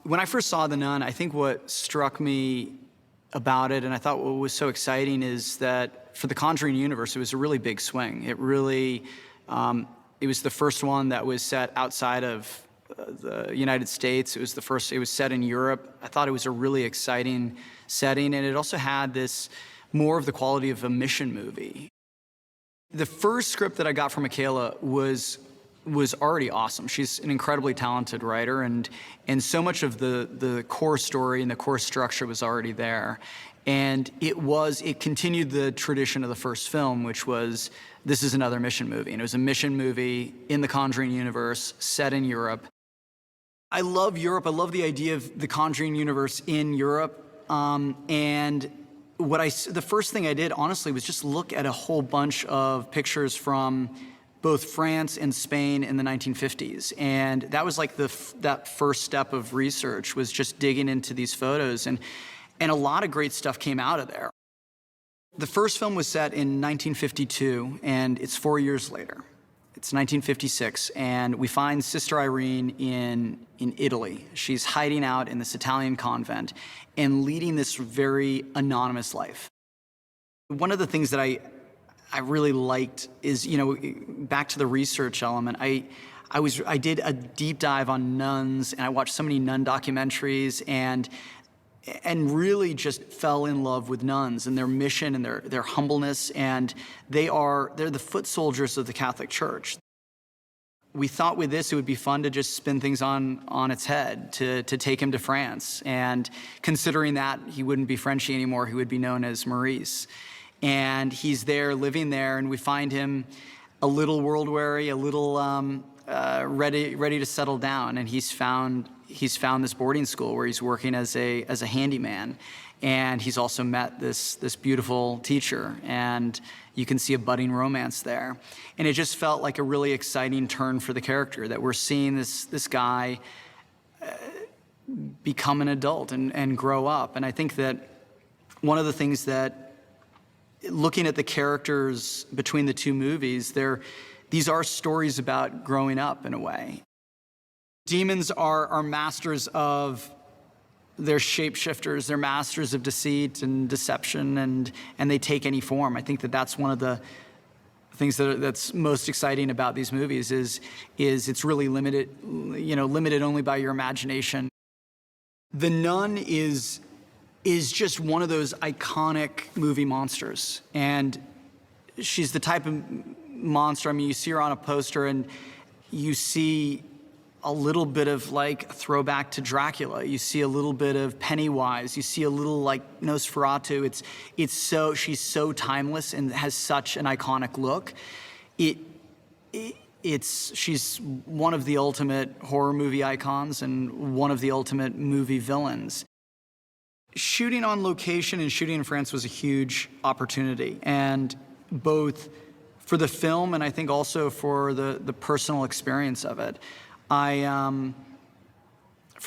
When I first saw The Nun, I think what struck me about it, and I thought what was so exciting, is that for the Conjuring universe, it was a really big swing. It really, it was the first one that was set outside of the United States. It was set in Europe. I thought it was a really exciting setting, and it also had this more of the quality of a mission movie. The first script that I got from Michaela was already awesome. She's an incredibly talented writer, and so much of the core story and the core structure was already there. And it continued the tradition of the first film, which was, this is another mission movie. And it was a mission movie in the Conjuring universe, set in Europe. I love Europe. I love the idea of the Conjuring universe in Europe. And the first thing I did, honestly, was just look at a whole bunch of pictures from both France and Spain in the 1950s. And that was like that first step of research, was just digging into these photos. And a lot of great stuff came out of there. The first film was set in 1952, and it's 4 years later. It's 1956, and we find Sister Irene in Italy. She's hiding out in this Italian convent and leading this very anonymous life. One of the things that I really liked is, back to the research element, I did a deep dive on nuns, and I watched so many nun documentaries, and really just fell in love with nuns and their mission and their humbleness, and they're the foot soldiers of the Catholic Church. We thought with this it would be fun to just spin things on its head, to take him to France, and considering that he wouldn't be Frenchy anymore, he would be known as Maurice. And he's there, living there, and we find him a little world-weary, a little ready to settle down, and he's found this boarding school where he's working as a handyman, and he's also met this beautiful teacher, and you can see a budding romance there. And it just felt like a really exciting turn for the character, that we're seeing this guy become an adult and grow up. And I think that one of the things that, looking at the characters between the two movies, these are stories about growing up in a way. Demons are masters of their shapeshifters. They're masters of deceit and deception, and they take any form. I think that's one of the things that's most exciting about these movies is it's really limited only by your imagination. The Nun is just one of those iconic movie monsters, and she's the type of monster, you see her on a poster and you see a little bit of like throwback to Dracula. You see a little bit of Pennywise. You see a little like Nosferatu. She's so timeless and has such an iconic look. She's one of the ultimate horror movie icons and one of the ultimate movie villains. Shooting on location and shooting in France was a huge opportunity, and both for the film and I think also for the personal experience of it. For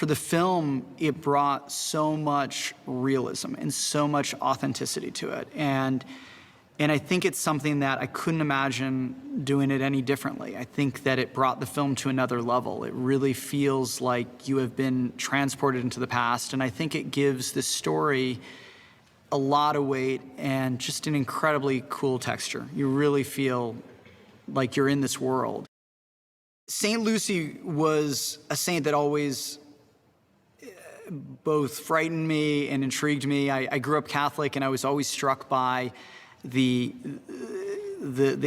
the film, it brought so much realism and so much authenticity to it. And I think it's something that I couldn't imagine doing it any differently. I think that it brought the film to another level. It really feels like you have been transported into the past, and I think it gives this story a lot of weight and just an incredibly cool texture. You really feel like you're in this world. Saint Lucy was a saint that always both frightened me and intrigued me. I grew up Catholic, and I was always struck by the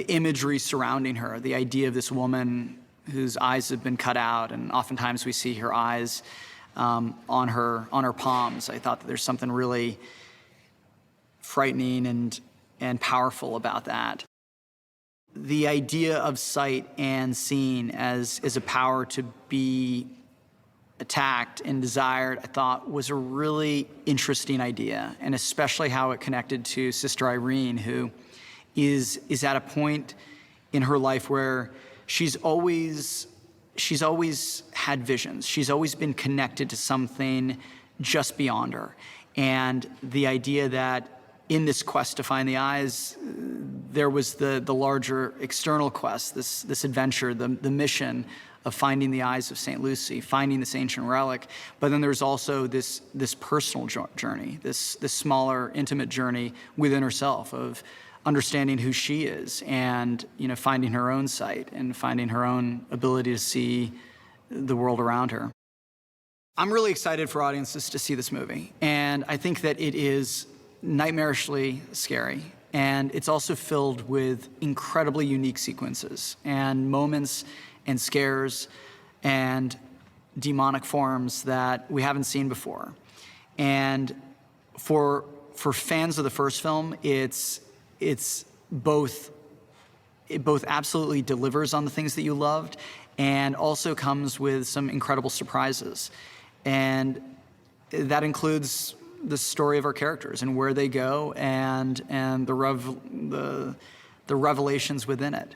imagery surrounding her, the idea of this woman whose eyes have been cut out, and oftentimes we see her eyes on her palms. I thought that there's something really frightening and powerful about that. The idea of sight and seeing as a power to be attacked and desired, I thought was a really interesting idea, and especially how it connected to Sister Irene, who is at a point in her life where she's always had visions. She's always been connected to something just beyond her. And the idea that in this quest to find the eyes, there was the larger external quest, this adventure, the mission of finding the eyes of St. Lucy, finding this ancient relic. But then there's also this personal journey, this smaller, intimate journey within herself of understanding who she is and, finding her own sight and finding her own ability to see the world around her. I'm really excited for audiences to see this movie, and I think that it is nightmarishly scary, and it's also filled with incredibly unique sequences and moments and scares and demonic forms that we haven't seen before. And for fans of the first film, it both absolutely delivers on the things that you loved and also comes with some incredible surprises. And that includes the story of our characters and where they go and the revelations within it.